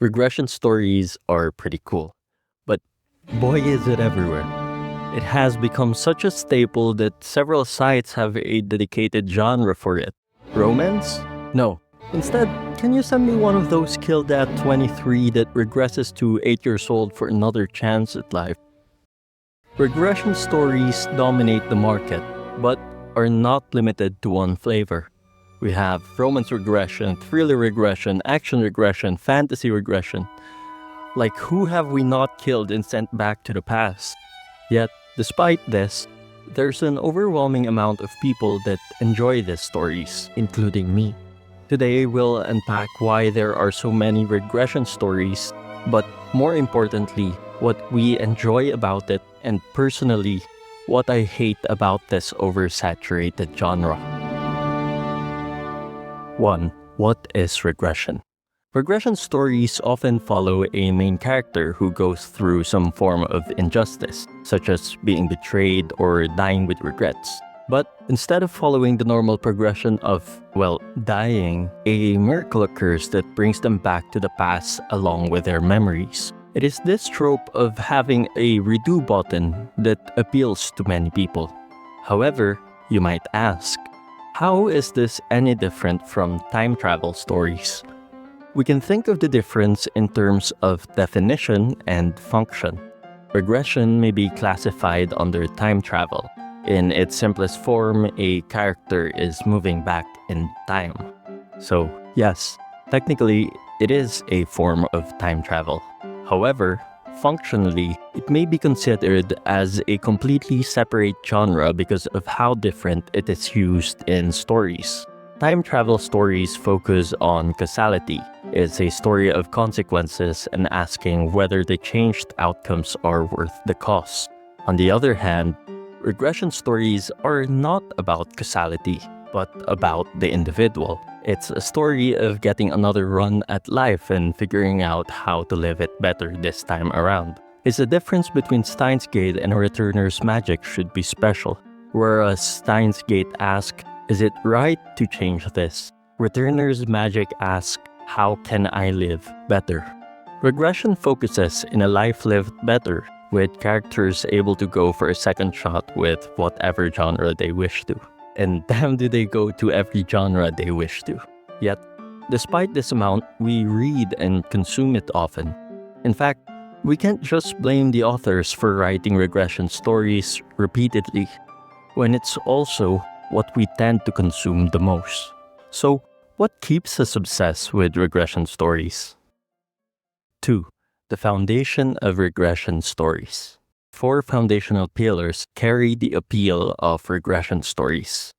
Regression stories are pretty cool, but boy is it everywhere. It has become such a staple that several sites have a dedicated genre for it. Romance? No. Instead, can you send me one of those killed at 23 that regresses to 8 years old for another chance at life? Regression stories dominate the market, but are not limited to one flavor. We have romance regression, thriller regression, action regression, fantasy regression. Like, who have we not killed and sent back to the past? Yet, despite this, there's an overwhelming amount of people that enjoy these stories, including me. Today, we'll unpack why there are so many regression stories, but more importantly, what we enjoy about it, and personally, what I hate about this oversaturated genre. 1. What is regression? Regression stories often follow a main character who goes through some form of injustice, such as being betrayed or dying with regrets. But instead of following the normal progression of, dying, a miracle occurs that brings them back to the past along with their memories. It is this trope of having a redo button that appeals to many people. However, you might ask, how is this any different from time travel stories? We can think of the difference in terms of definition and function. Regression may be classified under time travel. In its simplest form, a character is moving back in time. So, yes, technically, it is a form of time travel. However, functionally, it may be considered as a completely separate genre because of how different it is used in stories. Time travel stories focus on causality. It's a story of consequences and asking whether the changed outcomes are worth the cost. On the other hand, regression stories are not about causality, but about the individual. It's a story of getting another run at life and figuring out how to live it better this time around. It's the difference between Steins Gate and a returner's magic should be special. Whereas Steins Gate asks, is it right to change this? Returner's magic asks, how can I live better? Regression focuses in a life lived better, with characters able to go for a second shot with whatever genre they wish to. And damn do they go to every genre they wish to. Yet, despite this amount, we read and consume it often. In fact, we can't just blame the authors for writing regression stories repeatedly, when it's also what we tend to consume the most. So, what keeps us obsessed with regression stories? 2. The foundation of regression stories. 4 foundational pillars carry the appeal of regression stories.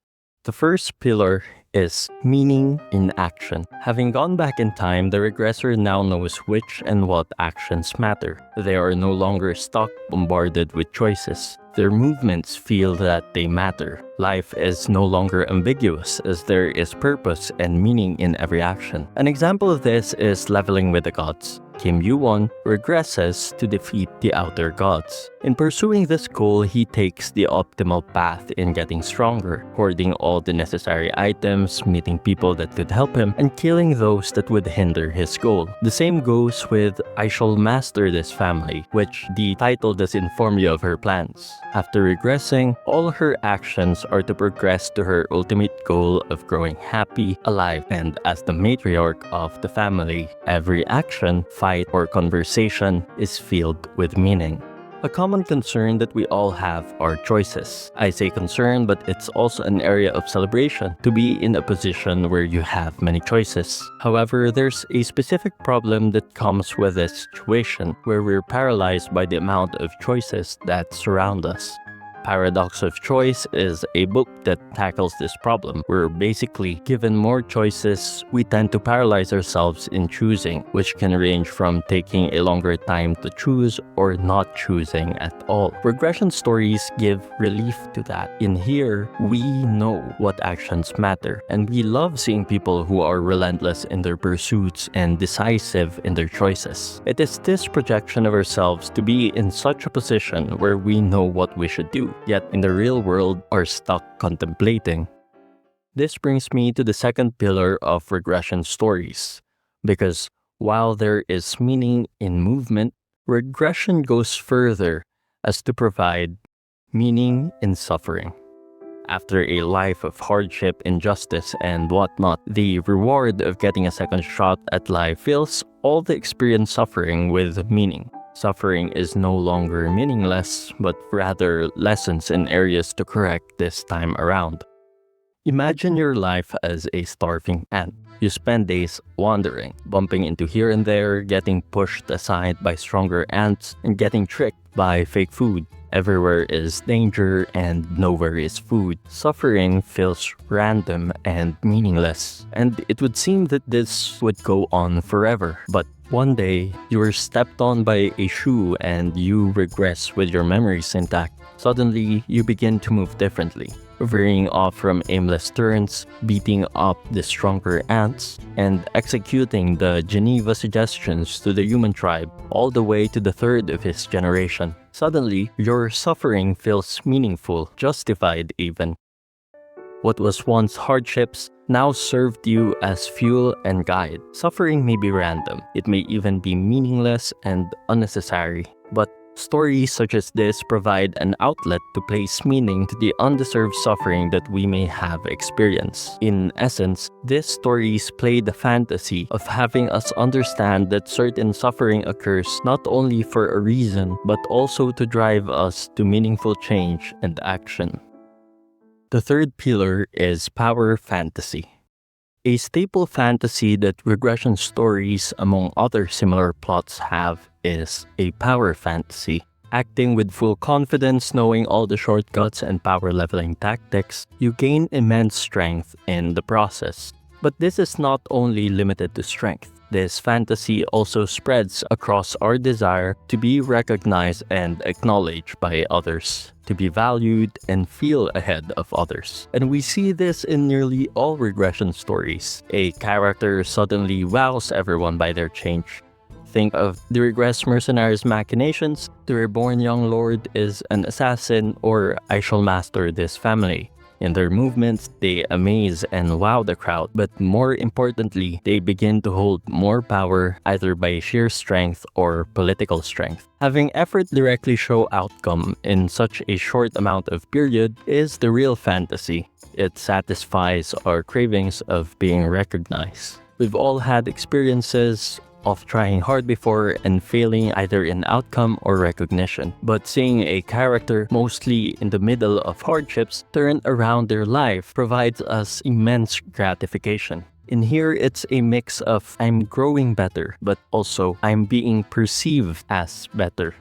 The first pillar is meaning in action. Having gone back in time, the regressor now knows which and what actions matter. They are no longer stuck, bombarded with choices. Their movements feel that they matter. Life is no longer ambiguous as there is purpose and meaning in every action. An example of this is leveling with the gods. Kim Yu-won regresses to defeat the outer gods. In pursuing this goal, he takes the optimal path in getting stronger, hoarding all the necessary items, meeting people that could help him, and killing those that would hinder his goal. The same goes with I Shall Master This Family, which the title does inform you of her plans. After regressing, all her actions are to progress to her ultimate goal of growing happy, alive, and as the matriarch of the family, every action, fight, or conversation is filled with meaning. A common concern that we all have are choices. I say concern, but it's also an area of celebration to be in a position where you have many choices. However, there's a specific problem that comes with this situation where we're paralyzed by the amount of choices that surround us. Paradox of Choice is a book that tackles this problem. We're basically given more choices, we tend to paralyze ourselves in choosing, which can range from taking a longer time to choose or not choosing at all. Regression stories give relief to that. In here, we know what actions matter, and we love seeing people who are relentless in their pursuits and decisive in their choices. It is this projection of ourselves to be in such a position where we know what we should do, yet in the real world are stuck contemplating. This brings me to the second pillar of regression stories, because While there is meaning in movement, regression goes further as to provide meaning in suffering. After a life of hardship, injustice, and whatnot, the reward of getting a second shot at life fills all the experienced suffering with meaning. Suffering is no longer meaningless, but rather lessons in areas to correct this time around. Imagine your life as a starving ant. You spend days wandering, bumping into here and there, getting pushed aside by stronger ants, and getting tricked by fake food. Everywhere is danger and nowhere is food. Suffering feels random and meaningless, and it would seem that this would go on forever. But one day, you were stepped on by a shoe and you regress with your memories intact. Suddenly, you begin to move differently, veering off from aimless turns, beating up the stronger ants, and executing the Geneva suggestions to the human tribe, all the way to the third of his generation. Suddenly, your suffering feels meaningful, justified even. What was once hardships now served you as fuel and guide. Suffering may be random, it may even be meaningless and unnecessary, but stories such as this provide an outlet to place meaning to the undeserved suffering that we may have experienced. In essence, these stories play the fantasy of having us understand that certain suffering occurs not only for a reason, but also to drive us to meaningful change and action. The third pillar is power fantasy. A staple fantasy that regression stories, among other similar plots, have is a power fantasy. Acting with full confidence, knowing all the shortcuts and power leveling tactics, you gain immense strength in the process. But this is not only limited to strength. This fantasy also spreads across our desire to be recognized and acknowledged by others, to be valued and feel ahead of others. And we see this in nearly all regression stories. A character suddenly wows everyone by their change. Think of the regressed mercenary's machinations, the reborn young lord is an assassin, or I shall master this family. In their movements, they amaze and wow the crowd, but more importantly, they begin to hold more power either by sheer strength or political strength. Having effort directly show outcome in such a short amount of period is the real fantasy. It satisfies our cravings of being recognized. We've all had experiences of trying hard before and failing either in outcome or recognition. But seeing a character, mostly in the middle of hardships, turn around their life provides us immense gratification. In here, it's a mix of I'm growing better, but also I'm being perceived as better.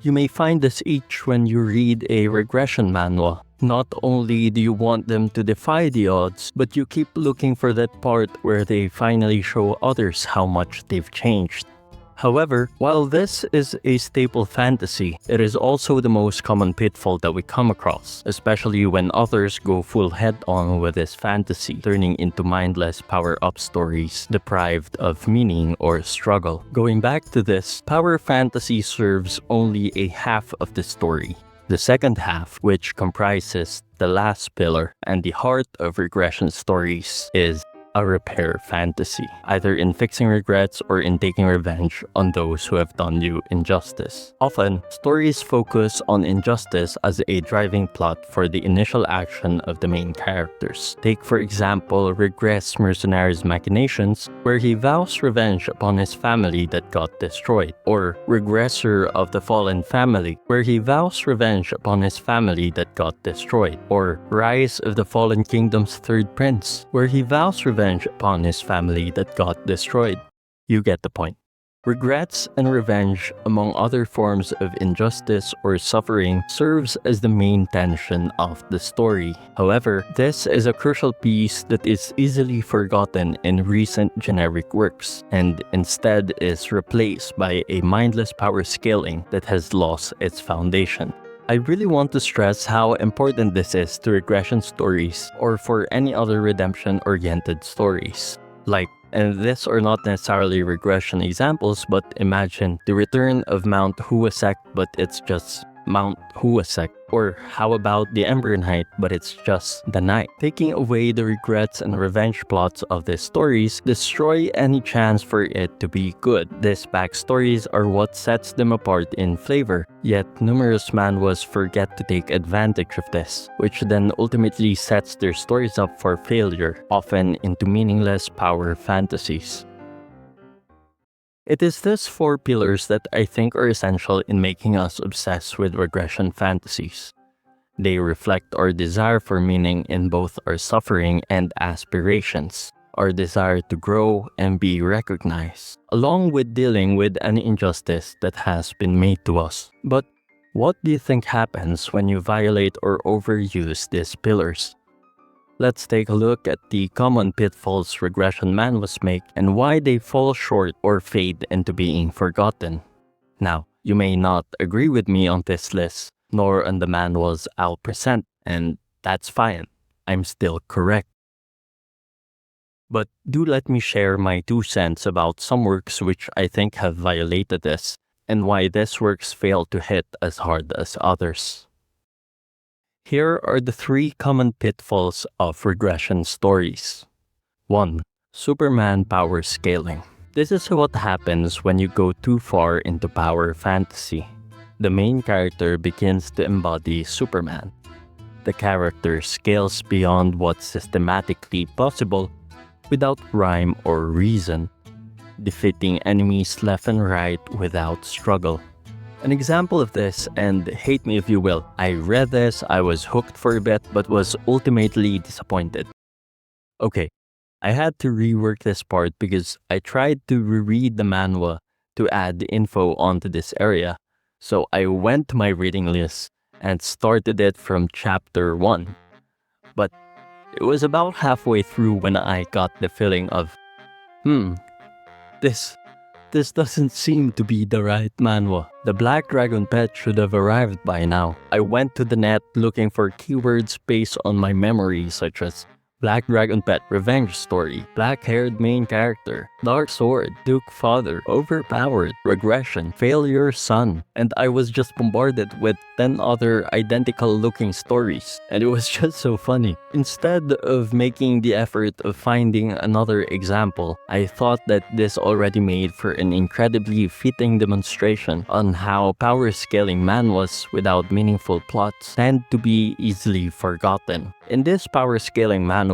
You may find this each when you read a regression manhwa. Not only do you want them to defy the odds, but you keep looking for that part where they finally show others how much they've changed. However, while this is a staple fantasy, it is also the most common pitfall that we come across, especially when authors go full head-on with this fantasy, turning into mindless power-up stories deprived of meaning or struggle. Going back to this, power fantasy serves only a half of the story. The second half, which comprises the last pillar and the heart of regression stories, is a repair fantasy, either in fixing regrets or in taking revenge on those who have done you injustice. Often, stories focus on injustice as a driving plot for the initial action of the main characters. Take, for example, Regress Mercenary's Machinations, where he vows revenge upon his family that got destroyed, or Regressor of the Fallen Family, where he vows revenge upon his family that got destroyed, or Rise of the Fallen Kingdom's Third Prince, where he vows revenge upon his family that got destroyed. You get the point. Regrets and revenge, among other forms of injustice or suffering, serves as the main tension of the story. However, this is a crucial piece that is easily forgotten in recent generic works, and instead is replaced by a mindless power scaling that has lost its foundation. I really want to stress how important this is to regression stories or for any other redemption-oriented stories. And these are not necessarily regression examples, but imagine the return of Mount Huasek, but it's just Mount Huasek. Or how about the Ember Knight, but it's just the knight? Taking away the regrets and revenge plots of these stories destroy any chance for it to be good. These backstories are what sets them apart in flavor, yet numerous manhwas forget to take advantage of this, which then ultimately sets their stories up for failure, often into meaningless power fantasies. It is these four pillars that I think are essential in making us obsessed with regression fantasies. They reflect our desire for meaning in both our suffering and aspirations, our desire to grow and be recognized, along with dealing with an injustice that has been made to us. But what do you think happens when you violate or overuse these pillars? Let's take a look at the common pitfalls regression manhwas make and why they fall short or fade into being forgotten. Now, you may not agree with me on this list, nor on the manhwas I'll present, and that's fine. I'm still correct. But do let me share my 2 cents about some works which I think have violated this, and why these works fail to hit as hard as others. Here are the 3 common pitfalls of regression stories. 1. Superman power scaling. This is what happens when you go too far into power fantasy. The main character begins to embody Superman. The character scales beyond what's systematically possible without rhyme or reason, defeating enemies left and right without struggle. An example of this, and hate me if you will, I read this, I was hooked for a bit, but was ultimately disappointed. Okay, I had to rework this part because I tried to reread the manhwa to add info onto this area, so I went to my reading list and started it from chapter 1. But it was about halfway through when I got the feeling of, This doesn't seem to be the right manhwa. The Black Dragon pet should have arrived by now. I went to the net looking for keywords based on my memory such as Black Dragon Pet, Revenge Story, Black-haired main character, Dark Sword, Duke Father, Overpowered, Regression, Failure Son, and I was just bombarded with 10 other identical-looking stories, and it was just so funny. Instead of making the effort of finding another example, I thought that this already made for an incredibly fitting demonstration on how power-scaling manhwas without meaningful plots tend to be easily forgotten. In this power-scaling manhwas,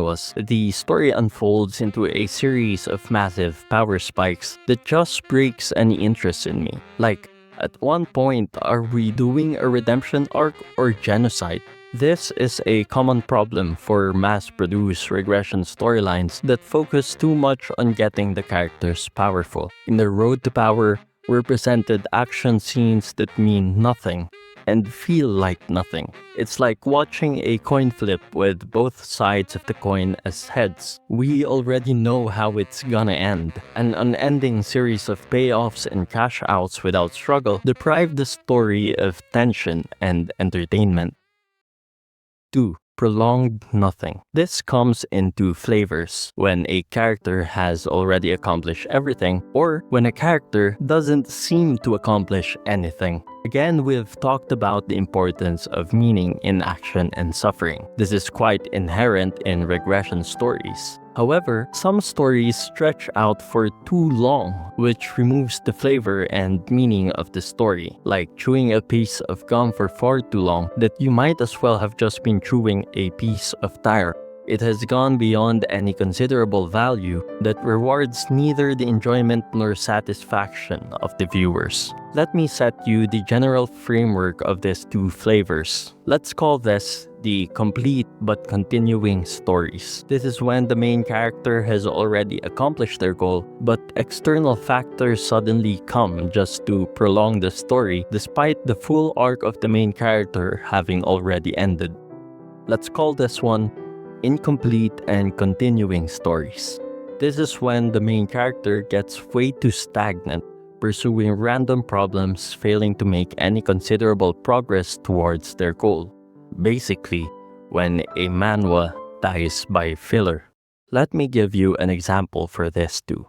the story unfolds into a series of massive power spikes that just breaks any interest in me. Like, at one point, are we doing a redemption arc or genocide? This is a common problem for mass-produced regression storylines that focus too much on getting the characters powerful. In the road to power, we're presented action scenes that mean nothing and feel like nothing. It's like watching a coin flip with both sides of the coin as heads. We already know how it's gonna end. An unending series of payoffs and cash outs without struggle deprive the story of tension and entertainment. 2. Prolonged nothing. This comes in 2 flavors: when a character has already accomplished everything, or when a character doesn't seem to accomplish anything. Again, we've talked about the importance of meaning in action and suffering. This is quite inherent in regression stories. However, some stories stretch out for too long, which removes the flavor and meaning of the story, like chewing a piece of gum for far too long that you might as well have just been chewing a piece of tire. It has gone beyond any considerable value that rewards neither the enjoyment nor satisfaction of the viewers. Let me set you the general framework of these 2 flavors. Let's call this the complete but continuing stories. This is when the main character has already accomplished their goal, but external factors suddenly come just to prolong the story despite the full arc of the main character having already ended. Let's call this one incomplete and continuing stories. This is when the main character gets way too stagnant, pursuing random problems, failing to make any considerable progress towards their goal. Basically, when a manhwa dies by filler. Let me give you an example for this too.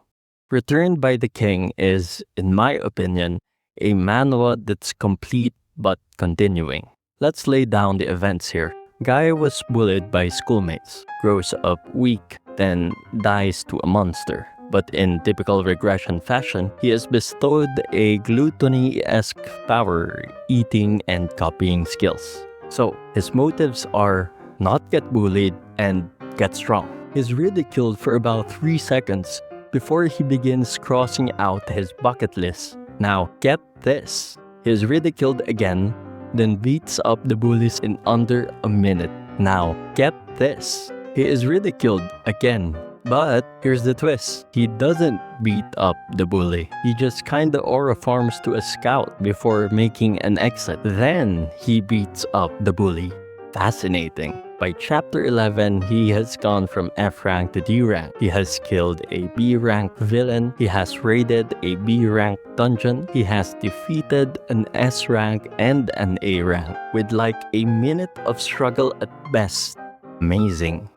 Returned by the King is, in my opinion, a manhwa that's complete but continuing. Let's lay down the events here. Guy was bullied by schoolmates, grows up weak, then dies to a monster. But in typical regression fashion, he is bestowed a gluttony-esque power, eating and copying skills. So his motives are not get bullied and get strong. He's ridiculed for about 3 seconds before he begins crossing out his bucket list. Now, get this. He's ridiculed again, then beats up the bullies in under a minute. Now, get this. He is ridiculed again. But here's the twist. He doesn't beat up the bully. He just kinda aura farms to a scout before making an exit. Then he beats up the bully. Fascinating. By chapter 11, he has gone from F rank to D rank. He has killed a B rank villain. He has raided a B rank dungeon. He has defeated an S rank and an A rank with like a minute of struggle at best. Amazing.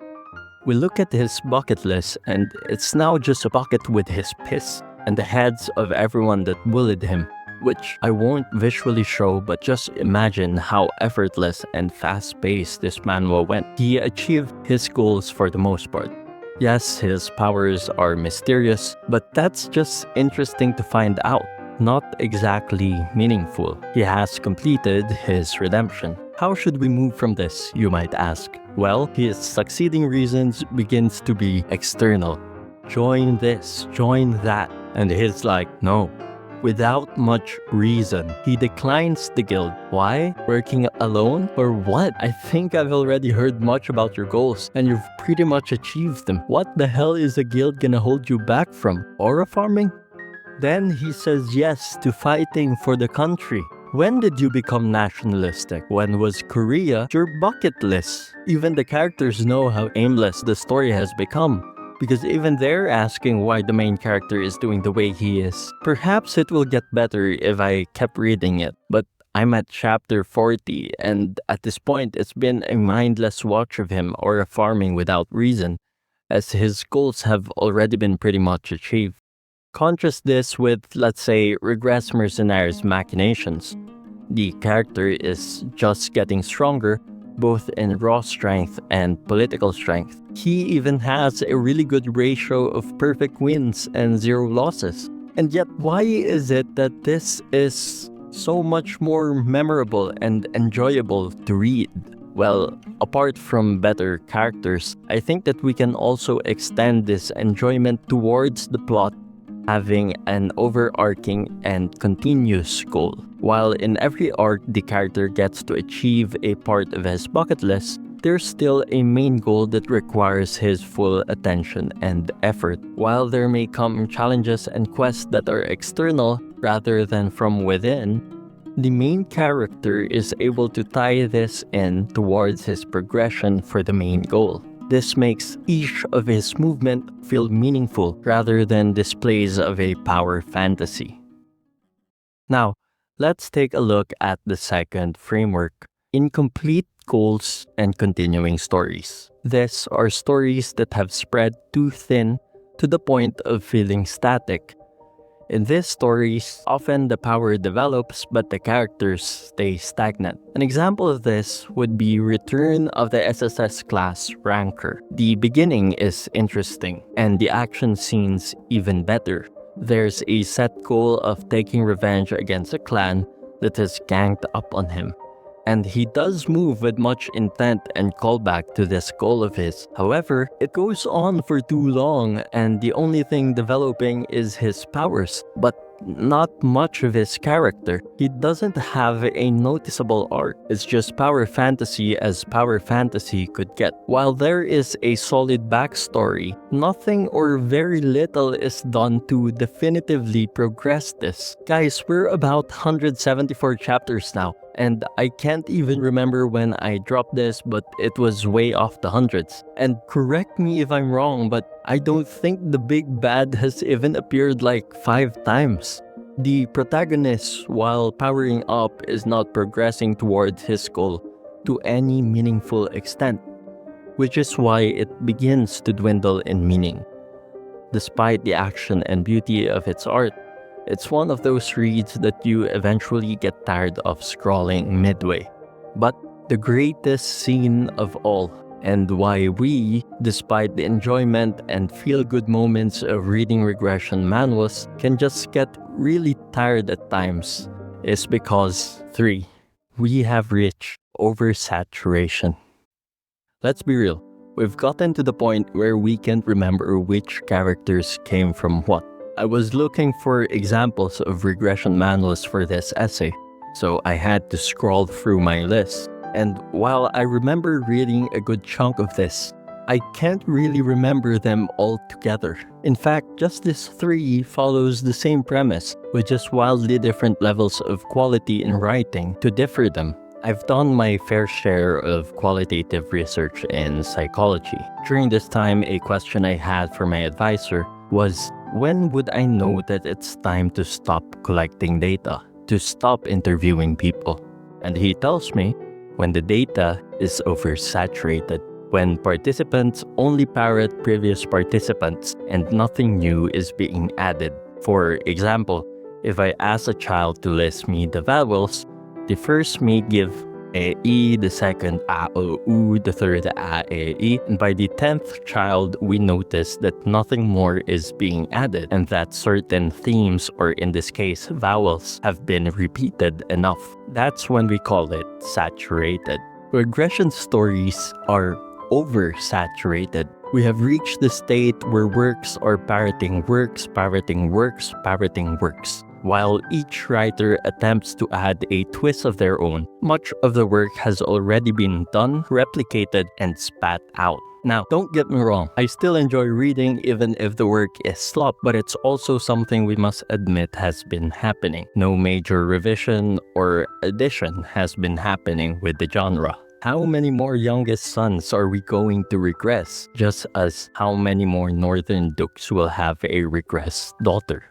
We look at his bucket list and it's now just a bucket with his piss and the heads of everyone that bullied him, which I won't visually show, but just imagine how effortless and fast-paced this manhwa went. He achieved his goals for the most part. Yes, his powers are mysterious, but that's just interesting to find out. Not exactly meaningful. He has completed his redemption. How should we move from this, you might ask? Well, his succeeding reasons begins to be external. Join this, join that. And he's like, no. Without much reason, he declines the guild. Why? Working alone? Or what? I think I've already heard much about your goals, and you've pretty much achieved them. What the hell is a guild gonna hold you back from? Aura farming? Then he says yes to fighting for the country. When did you become nationalistic? When was Korea your bucket list? Even the characters know how aimless the story has become, because even they're asking why the main character is doing the way he is. Perhaps it will get better if I kept reading it, but I'm at chapter 40 and at this point it's been a mindless watch of him or a farming without reason, as his goals have already been pretty much achieved. Contrast this with, let's say, Regress Mercenaries' machinations. The character is just getting stronger, both in raw strength and political strength. He even has a really good ratio of perfect wins and 0 losses. And yet, why is it that this is so much more memorable and enjoyable to read? Well, apart from better characters, I think that we can also extend this enjoyment towards the plot having an overarching and continuous goal. While in every arc the character gets to achieve a part of his bucket list, there's still a main goal that requires his full attention and effort. While there may come challenges and quests that are external rather than from within, the main character is able to tie this in towards his progression for the main goal. This makes each of his movements feel meaningful rather than displays of a power fantasy. Now, let's take a look at the second framework, incomplete goals and continuing stories. These are stories that have spread too thin to the point of feeling static. In these stories, often the power develops but the characters stay stagnant. An example of this would be Return of the SSS class Ranker. The beginning is interesting, and the action scenes even better. There's a set goal of taking revenge against a clan that has ganged up on him, and he does move with much intent and callback to this goal of his. However, it goes on for too long and the only thing developing is his powers, but not much of his character. He doesn't have a noticeable arc. It's just power fantasy as power fantasy could get. While there is a solid backstory, nothing or very little is done to definitively progress this. Guys, we're about 174 chapters now, and I can't even remember when I dropped this, but it was way off the hundreds. And correct me if I'm wrong, but I don't think the big bad has even appeared like 5 times. The protagonist, while powering up, is not progressing towards his goal to any meaningful extent, which is why it begins to dwindle in meaning. Despite the action and beauty of its art, it's one of those reads that you eventually get tired of scrolling midway. But the greatest scene of all, and why we, despite the enjoyment and feel-good moments of reading regression manhwas, can just get really tired at times, is because 3. We have reached oversaturation. Let's be real, we've gotten to the point where we can't remember which characters came from what. I was looking for examples of regression manhwas for this essay, so I had to scroll through my list. And while I remember reading a good chunk of this, I can't really remember them all together. In fact, just this 3 follows the same premise, with just wildly different levels of quality in writing to differ them. I've done my fair share of qualitative research in psychology. During this time, a question I had for my advisor was, when would I know that it's time to stop collecting data, to stop interviewing people? And he tells me, when the data is oversaturated, when participants only parrot previous participants and nothing new is being added. For example, if I ask a child to list me the vowels, the first may give a e, the second a o u, the third a e I, and by the 10th child we notice that nothing more is being added and that certain themes, or in this case vowels, have been repeated enough. That's when we call it saturated. Regression stories are oversaturated. We have reached the state where works are parroting works, parroting works, parroting works. While each writer attempts to add a twist of their own, much of the work has already been done, replicated, and spat out. Now, don't get me wrong, I still enjoy reading even if the work is slop, but it's also something we must admit has been happening. No major revision or addition has been happening with the genre. How many more youngest sons are we going to regress, just as how many more northern dukes will have a regress daughter?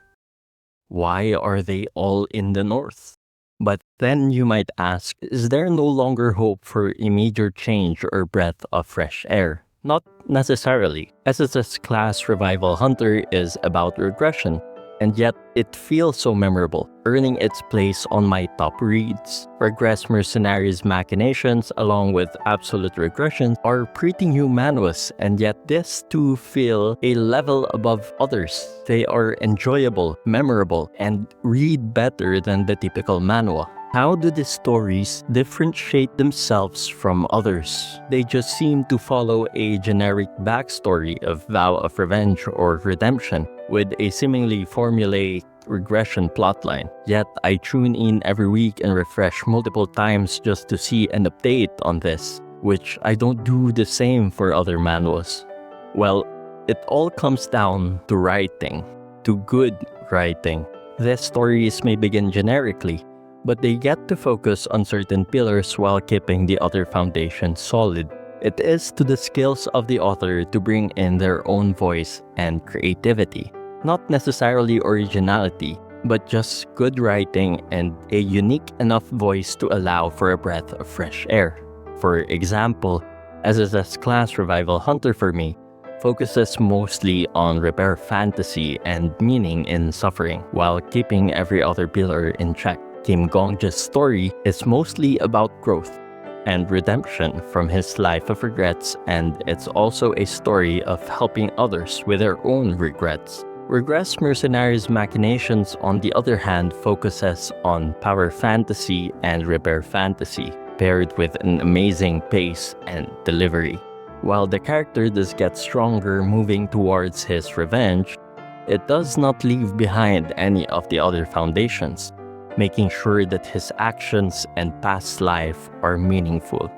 Why are they all in the north? But then you might ask, is there no longer hope for a major change or breath of fresh air? Not necessarily. SSS Class Revival Hunter is about regression, and yet it feels so memorable, earning its place on my top reads. Regress Mercenaries Machinations, along with Absolute Regression, are pretty new manhwas, and yet these two feel a level above others. They are enjoyable, memorable, and read better than the typical manhwa. How do these stories differentiate themselves from others? They just seem to follow a generic backstory of vow of revenge or redemption, with a seemingly formulaic regression plotline. Yet I tune in every week and refresh multiple times just to see an update on this, which I don't do the same for other manhwas. Well, it all comes down to writing, to good writing. These stories may begin generically, but they get to focus on certain pillars while keeping the other foundations solid. It is to the skills of the author to bring in their own voice and creativity. Not necessarily originality, but just good writing and a unique enough voice to allow for a breath of fresh air. For example, SSS Class Revival Hunter for me focuses mostly on repair fantasy and meaning in suffering, while keeping every other pillar in check. Kim Gongja's story is mostly about growth and redemption from his life of regrets, and it's also a story of helping others with their own regrets. Regress Mercenaries Machinations, on the other hand, focuses on power fantasy and repair fantasy, paired with an amazing pace and delivery. While the character does get stronger moving towards his revenge, it does not leave behind any of the other foundations, making sure that his actions and past life are meaningful.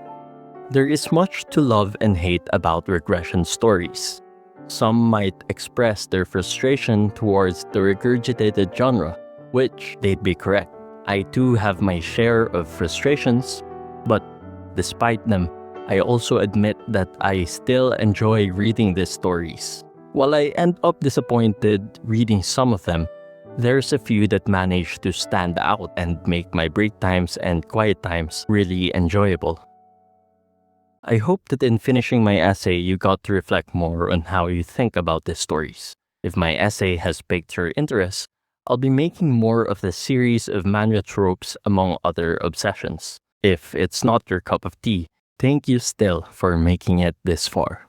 There is much to love and hate about regression stories. Some might express their frustration towards the regurgitated genre, which they'd be correct. I too have my share of frustrations, but despite them, I also admit that I still enjoy reading these stories. While I end up disappointed reading some of them, there's a few that manage to stand out and make my break times and quiet times really enjoyable. I hope that in finishing my essay, you got to reflect more on how you think about these stories. If my essay has piqued your interest, I'll be making more of the series of manhwa tropes among other obsessions. If it's not your cup of tea, thank you still for making it this far.